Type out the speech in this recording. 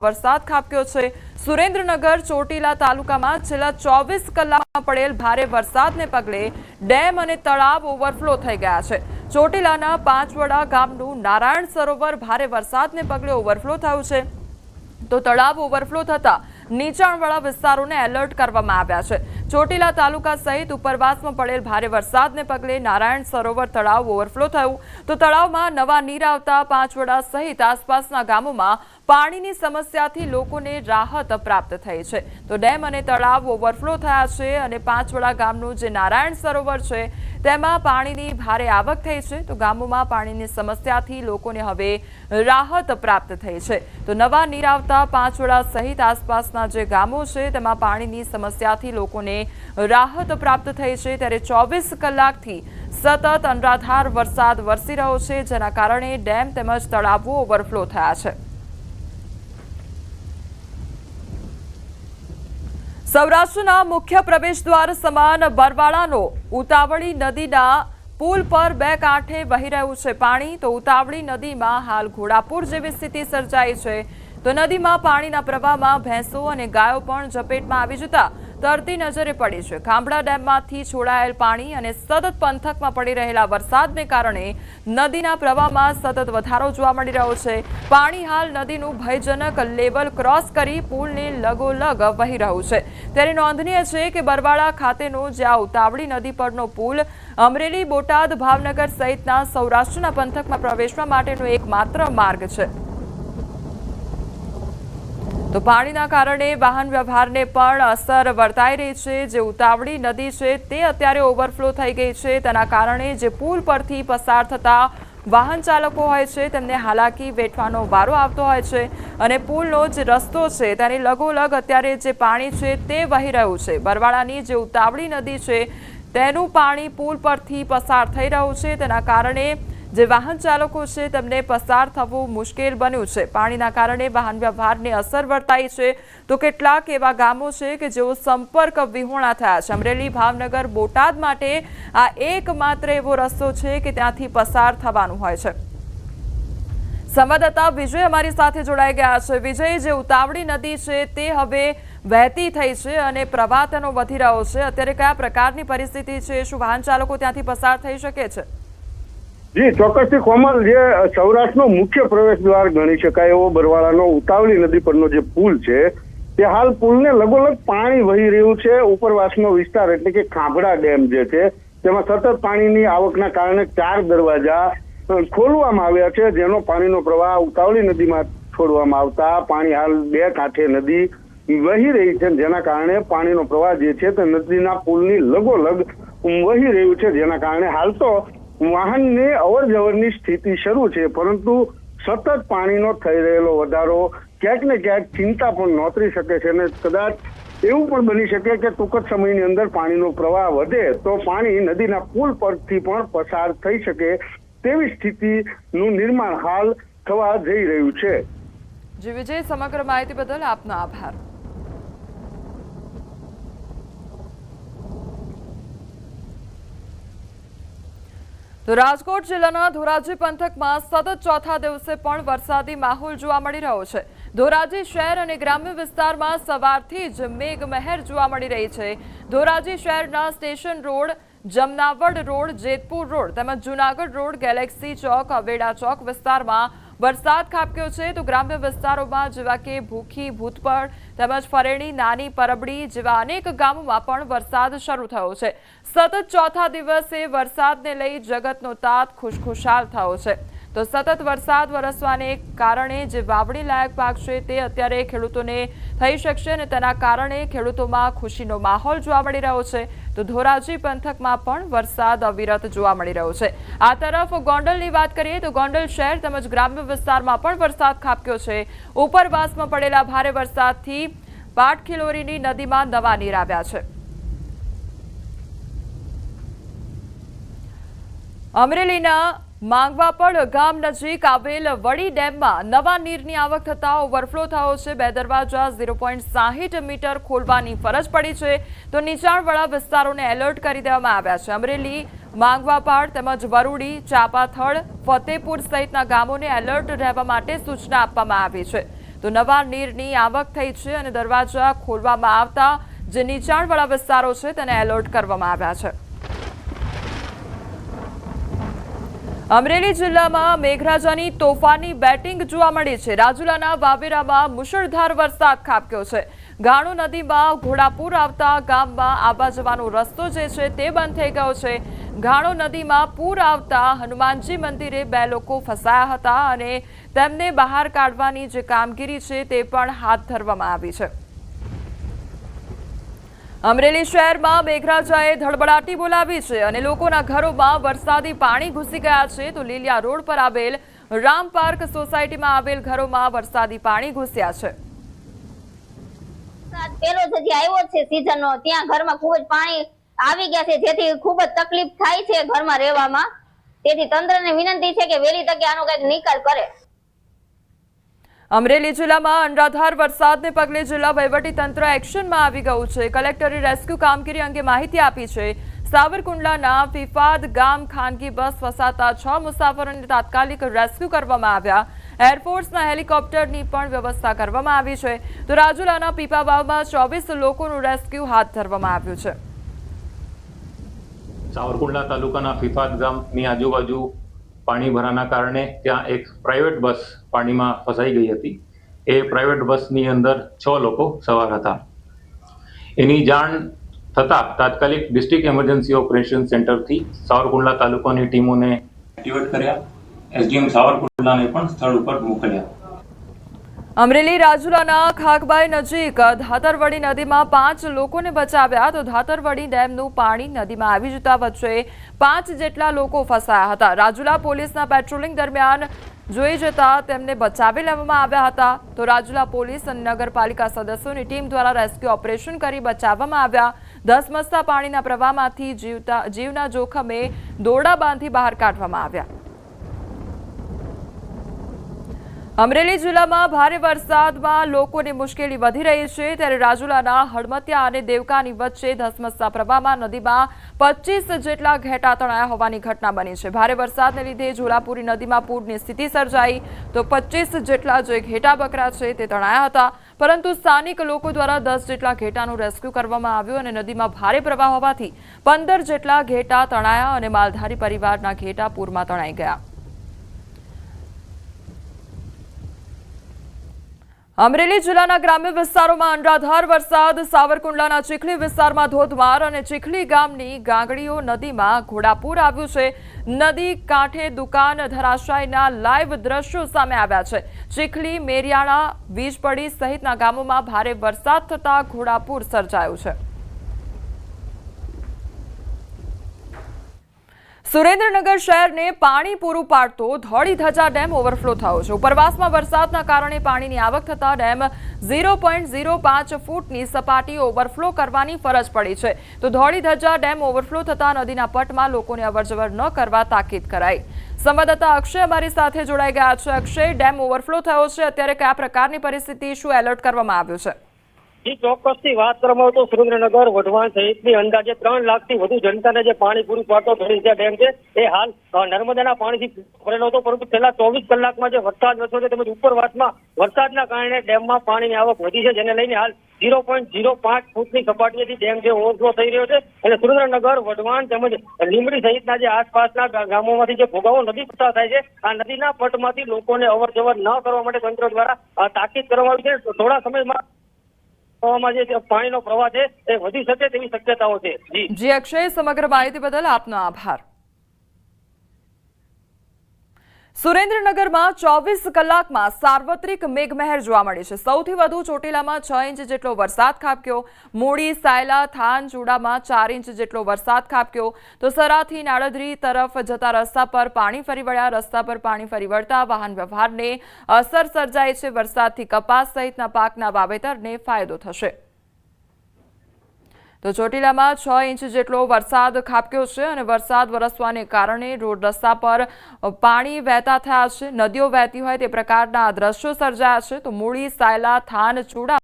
વરસાદ ખાબક્યો છે। સુરેન્દ્રનગર ચોટીલા તાલુકામાં છેલ્લા 24 કલાકમાં પડેલ ભારે વરસાદને પગલે ડેમ અને તળાવ ઓવરફ્લો થઈ ગયા છે। ચોટીલાના પાંચવડા ગામનું નારાયણ સરોવર ભારે વરસાદને પગલે ઓવરફ્લો થયું છે, તો તળાવ ઓવરફ્લો થતા નીચાણવાળા વિસ્તારોને એલર્ટ કરવામાં આવ્યા છે। ચોટીલા તાલુકા સહિત ઉપરવાસમાં પડેલ ભારે વરસાદને પગલે નારાયણ સરોવર તળાવ ઓવરફ્લો થયું, તો તળાવમાં નવા નીર આવતા પાંચવડા સહિત આસપાસના ગામોમાં પાણીની સમસ્યાથી લોકોને રાહત પ્રાપ્ત થઈ છે। તો ડેમ અને તળાવ ઓવરફ્લો થયા છે અને પાંચવડા ગામનું જે નારાયણ સરોવર છે તેમાં પાણીની ભારે આવક થઈ છે, તો ગામોમાં પાણીની સમસ્યાથી લોકોને હવે રાહત પ્રાપ્ત થઈ છે। તો નવા નીર આવતા પાંચવડા સહિત આસપાસના જે ગામો છે તેમાં પાણીની સમસ્યાથી લોકોને રાહત પ્રાપ્ત થઈ છે। ત્યારે 24 કલાકથી સતત અનરાધાર વરસાદ વરસી રહ્યો છે, જેના કારણે ડેમ તેમજ તળાવો ઓવરફ્લો થયા છે। સૌરાષ્ટ્રના મુખ્ય પ્રવેશ દ્વાર સમાન બરવાળાનો ઉતાવળી નદીના પુલ પર બે કાંઠે વહી રહ્યું છે પાણી, તો ઉતાવળી નદીમાં હાલ ઘોડાપુર જેવી સ્થિતિ સર્જાઈ છે। તો નદીમાં પાણીના પ્રવાહમાં ભેંસો અને ગાયો પણ ઝપેટમાં આવી જતા તરતી નજરે પડી છે। ખાંભડા ડેમમાંથી છોડાયેલ પાણી અને સતત પંથકમાં પડી રહેલા વરસાદને કારણે નદીના પ્રવાહમાં સતત વધારો જોવા મળી રહ્યો છે। પાણી હાલ નદીનું ભયજનક લેવલ ક્રોસ કરી પુલને લગોલગ વહી રહ્યું છે। ત્યારે નોંધનીય છે કે બરવાળા ખાતેનો જ્યાં ઉતાવળી નદી પરનો પુલ અમરેલી, બોટાદ, ભાવનગર સહિતના સૌરાષ્ટ્રના પંથકમાં પ્રવેશવા માટેનો એકમાત્ર માર્ગ છે। તો પાણીના કારણે વાહન વ્યવહારને પણ અસર વર્તાઈ રહી છે। જે ઉતાવળી નદી છે તે અત્યારે ઓવરફ્લો થઈ ગઈ છે, તેના કારણે જે પુલ પરથી પસાર થતા વાહન ચાલકો હોય છે તેમને હાલાકી વેઠવાનો વારો આવતો હોય છે અને પુલનો જે રસ્તો છે તેની લગોલગ અત્યારે જે પાણી છે તે વહી રહ્યું છે। બરવાળાની જે ઉતાવળી નદી છે તેનું પાણી પુલ પરથી પસાર થઈ રહ્યું છે, તેના કારણે જે વાહન ચાલકો છે તેમને પસાર થવું મુશ્કેલ બન્યું છે। પાણીના કારણે વાહન વ્યવહારને અસર વર્તાઈ છે, તો કેટલાક એવા ગામો છે કે જેઓ સંપર્ક વિહોણા થયા છે। અમરેલી, ભાવનગર, બોટાદ માટે આ એકમાત્ર એવો રસ્તો છે કે ત્યાંથી પસાર થવાનું હોય છે। સંવાદદાતા વિજય અમારી સાથે જોડાઈ ગયા છે। વિજય, જે ઉતાવળી નદી છે તે હવે વહેતી થઈ છે અને પ્રવાહ તેનો વધી રહ્યો છે, અત્યારે કયા પ્રકારની પરિસ્થિતિ છે? શું વાહન ચાલકો ત્યાંથી પસાર થઈ શકે છે? જી ચોક્કસથી કોમલ, જે સૌરાષ્ટ્રનો મુખ્ય પ્રવેશ દ્વાર ગણી શકાય એવો બરવાળાનો ઉતાવળી નદી પરનો જે પુલ છે તે હાલ પુલને લગોલગ પાણી વહી રહ્યું છે। ઉપરવાસનો વિસ્તાર એટલે કે ખાંભડા ડેમ જે છે તેમાં સતત પાણીની આવકના કારણે 4 દરવાજા ખોલવામાં આવ્યા છે, જેનો પાણીનો પ્રવાહ ઉતાવળી નદીમાં છોડવામાં આવતા પાણી હાલ બે કાંઠે નદી વહી રહી છે, જેના કારણે પાણીનો પ્રવાહ જે છે તે નદીના પુલની લગોલગ વહી રહ્યું છે, જેના કારણે હાલ તો વાહનની અવર જવરની સ્થિતિ શરૂ છે, પરંતુ સતત પાણીનો થઈ રહેલો વધારો ક્યાંક ને ક્યાંક ચિંતા પણ નોતરી શકે છે અને કદાચ એવું પણ બની શકે કે ટૂંક જ સમયની અંદર પાણીનો પ્રવાહ વધે તો પાણી નદીના પુલ પરથી પણ પસાર થઈ શકે તેવી સ્થિતિનું નિર્માણ હાલ થવા જઈ રહ્યું છે। જી વિજય, સમગ્ર માહિતી બદલ આપનો આભાર। તો રાજકોટ જિલ્લાના ધોરાજી પંથકમાં સતત ચોથા દિવસે પણ વરસાદી માહોલ જોવા મળી રહ્યો છે। ધોરાજી શહેર અને ગ્રામ્ય વિસ્તારમાં સવારથી જ મેઘમહેર જોવા મળી રહી છે। ધોરાજી શહેરના station road, Jamnavad road, Jetpur road તેમજ જૂનાગઢ રોડ, ગેલેક્સી ચોક, અવેડા ચોક વિસ્તારમાં વરસાદ ખાબક્યો છે, તો ગ્રામ્ય વિસ્તારોમાં જેવા કે ભૂખી, ભૂતપડ તેમજ ફરેણી, નાની પરબડી જેવા અનેક ગામોમાં પણ વરસાદ શરૂ થયો છે। સતત ચોથા દિવસે વરસાદને લઈ જગતનો તાત ખુશખુશાલ થયો છે, તો સતત વરસાદ વરસવાને કારણે જે વાવણી લાયક પાક છે તે અત્યારે ખેડૂતોને થઈ શકશે અને તેના કારણે ખેડૂતોમાં ખુશીનો માહોલ જોવા મળી રહ્યો છે। તો ધોરાજી પંથકમાં પણ વરસાદ અવિરત જોવા મળી રહ્યો છે। આ તરફ ગોંડલની વાત કરીએ તો ગોંડલ શહેર તેમજ ગ્રામ્ય વિસ્તારમાં પણ વરસાદ ખાબક્યો છે। ઉપરવાસમાં પડેલા ભારે વરસાદથી પાટખીલોરીની નદીમાં નવા નીર આવ્યા છે। અમરેલીના માંગવાપડ ગામ નજીક આવેલ વડી ડેમમાં નવા નીરની આવક થતા ઓવરફ્લો થયો છે। 2 દરવાજા 0.60 મીટર ખોલવાની ફરજ પડી છે, તો નીચાણવાળા વિસ્તારોને એલર્ટ કરી દેવામાં આવ્યા છે। અમરેલી, માંગવાપાડ તેમજ વરુડી, ચાપાથળ, ફતેપુર સહિતના ગામોને એલર્ટ રહેવા માટે સૂચના આપવામાં આવી છે। તો નવા નીરની આવક થઈ છે અને દરવાજા ખોલવામાં આવતા જે નીચાણવાળા વિસ્તારો છે તેને એલર્ટ કરવામાં આવ્યા છે। અમરેલી જિલ્લામાં મેઘરાજાની તોફાની બેટિંગ જોવા મળી છે। રાજુલાના વાવેરામાં મુશળધાર વરસાદ ખાબક્યો છે। ગાણો નદીમાં ઘોડાપુર આવતા ગામમાં આવવા જવાનો રસ્તો જે છે તે બંધ થઈ ગયો છે। ગાણો નદીમાં પૂર આવતા હનુમાનજી મંદિરે 2 લોકો ફસાયા હતા અને તેમને બહાર કાઢવાની જે કામગીરી છે તે પણ હાથ ધરવામાં આવી છે। અમરેલી શહેરમાં મેઘરાજાએ ધડબડાટી બોલાવી છે અને લોકોના ઘરોમાં વરસાદી પાણી ઘૂસી ગયા છે। તો લીલિયા રોડ પર આવેલ રામ પાર્ક સોસાયટીમાં આવેલ ઘરોમાં વરસાદી પાણી ઘૂસ્યા છે। પેલો જે આવ્યો છે સીઝનનો ત્યાં ઘરમાં ખૂબ જ પાણી આવી ગયા છે, જેથી ખૂબ જ તકલીફ થાય છે ઘરમાં રહેવામાં। તેથી તંત્રને વિનંતી છે કે વહેલી તકે આનો કંઈક નિકાલ કરે। અમરેલી જિલ્લામાં અનરાધાર વરસાદને પગલે જિલ્લા વહીવટી તંત્ર એક્શનમાં આવી ગયું છે। કલેક્ટરે રેસ્ક્યુ કામગીરી અંગે માહિતી આપી છે। સાવરકુંડલાના ફિફાદ ગામ ખાનગી બસ ફસાતા 6 મુસાફરોને તાત્કાલિક રેસ્ક્યુ કરવામાં આવ્યા। એરફોર્સના હેલિકોપ્ટરની પણ વ્યવસ્થા કરવામાં આવી છે। તો રાજુલાના પીપાવાવમાં 24 લોકોનું રેસ્ક્યુ હાથ ધરવામાં આવ્યું છે। સાવરકુંડલા તાલુકાના ફિફાદ ગામની આજુબાજુ પાણી ભરાના કારણે ત્યાં એક પ્રાઇવેટ બસ પાણીમાં ફસાઈ ગઈ હતી। એ પ્રાઇવેટ બસની અંદર 6 લોકો સવાર હતા। એની જાણ થતાં તાત્કાલિક ડિસ્ટ્રિક્ટ એમરજન્સી ઓપરેશન સેન્ટરથી સાવરકુંડલા તાલુકાની ટીમોને એક્ટિવેટ કર્યા। એસડીએમ સાવરકુંડલાને પણ સ્થળ ઉપર મોકલ્યા। અમરેલી રાજુલાના ખાકબાઈ નજીક ધાતરવડી નદીમાં 5 લોકોને બચાવ્યા। તો ધાતરવડી ડેમનું પાણી નદીમાં આવી જતા વચ્ચે 5 જેટલા લોકો ફસાયા હતા। રાજુલા પોલીસના પેટ્રોલિંગ દરમિયાન જોઈ જતા તેમને બચાવી લેવામાં આવ્યા હતા। તો રાજુલા પોલીસ અને નગરપાલિકા સદસ્યોની ટીમ દ્વારા રેસ્ક્યુ ઓપરેશન કરી બચાવવામાં આવ્યા। ધસમસતા પાણીના પ્રવાહમાંથી જીવના જોખમે દોરડા બાંધી બહાર કાઢવામાં આવ્યા। અમરેલી જિલ્લામાં ભારે વરસાદમાં લોકોની મુશ્કેલી વધી રહી છે, ત્યારે રાજુલાના હળમતિયા અને દેવકાની વચ્ચે ધસમસતા પ્રવાહમાં નદીમાં 25 જેટલા ઘેટા તણાયા હોવાની ઘટના બની છે। ભારે વરસાદને લીધે ઝોલાપુરી નદીમાં પૂરની સ્થિતિ સર્જાઈ, તો 25 જેટલા જે ઘેટા બકરા છે તે તણાયા હતા, પરંતુ સ્થાનિક લોકો દ્વારા 10 જેટલા ઘેટાનું રેસ્ક્યુ કરવામાં આવ્યું અને નદીમાં ભારે પ્રવાહ હોવાથી 15 જેટલા ઘેટા તણાયા અને માલધારી પરિવારના ઘેટા પૂરમાં તણાઈ ગયા। અમરેલી જિલ્લાના ગ્રામ્ય વિસ્તારોમાં અનરાધાર વરસાદ। સાવરકુંડલાના ચીખલી વિસ્તારમાં ધોધમાર અને ચીખલી ગામની ગાંગડીઓ નદીમાં ઘોડાપુર આવ્યું છે। નદી કાંઠે દુકાન ધરાશાયના લાઈવ દ્રશ્યો સામે આવ્યા છે। ચીખલી, મેરિયાણા, વીજપડી સહિતના ગામોમાં ભારે વરસાદ થતા ઘોડાપુર સર્જાયું છે। સુરેન્દ્રનગર શહેરને પાણી પૂરું પાડતો ધોળીધજા ડેમ ઓવરફ્લો થયો છે। ઉપરવાસમાં વરસાદના કારણે પાણીની આવક થતા ડેમ 0.05 ફૂટની સપાટી ઓવરફ્લો કરવાની ફરજ પડી છે। તો ધોળીધજા ડેમ ઓવરફ્લો થતા નદીના પટમાં લોકોને અવરજવર ન કરવા તાકીદ કરાઈ। સંવાદદાતા અક્ષય અમારી સાથે જોડાઈ ગયા છે। અક્ષય, ડેમ ઓવરફ્લો થયો છે, અત્યારે કયા પ્રકારની પરિસ્થિતિ, શું એલર્ટ કરવામાં આવ્યું છે? ચોક્કસથી વાત કરવામાં આવે તો સુરેન્દ્રનગર, વઢવાણ સહિતની અંદાજે 3 લાખથી વધુ જનતાને જે પાણી પૂરું પાડતો ધોળીધજા ડેમ છે એ હાલ નર્મદાના પાણીથી ભરેલો હતો, પરંતુ છેલ્લા 24 કલાકમાં જે વરસાદ વરસ્યો છે તેમજ ઉપરવાસમાં વરસાદના કારણે ડેમમાં પાણીની આવક વધી છે, જેને લઈને હાલ 0.05 ફૂટની સપાટીએથી ડેમ જે ઓવરફ્લો થઈ રહ્યો છે અને સુરેન્દ્રનગર, વઢવાણ તેમજ લીંબડી સહિતના જે આસપાસના ગામોમાંથી જે ભોગાવો નદી પસાર થાય છે, આ નદીના પટમાંથી લોકોને અવર જવર ન કરવા માટે તંત્ર દ્વારા તાકીદ કરવામાં આવી છે। થોડા સમયમાં જે પાણીનો પ્રવાહ છે એ વધી શકે તેવી શક્યતાઓ છે। જી અક્ષય, સમગ્ર માહિતી બદલ આપનો આભાર। સુરેન્દ્રનગરમાં 24 કલાકમાં સાર્વત્રિક મેઘમહેર જોવા મળી છે। સૌથી વધુ ચોટીલામાં 6 ઇંચ જેટલો વરસાદ ખાબક્યો। મૂળી, સાયલા, થાન, ચુડામાં 4 ઇંચ જેટલો વરસાદ ખાબક્યો। તો સરાથી નાળદરી તરફ જતા રસ્તા પર પાણી ફરી વળ્યા। રસ્તા પર પાણી ફરી વળતા વાહન વ્યવહારને અસર સર્જાઈ છે। વરસાદથી કપાસ સહિતના પાકના વાવેતરને ફાયદો થશે। તો ચોટીલામાં 6 ઇંચ જેટલો વરસાદ ખાબક્યો છે અને વરસાદ વરસવાને કારણે રોડ રસ્તા પર પાણી વહેતા થયા છે। નદીઓ વહેતી હોય તે પ્રકારના દ્રશ્યો સર્જાયા છે। તો મૂળી, સાયલા, થાન, ચુડા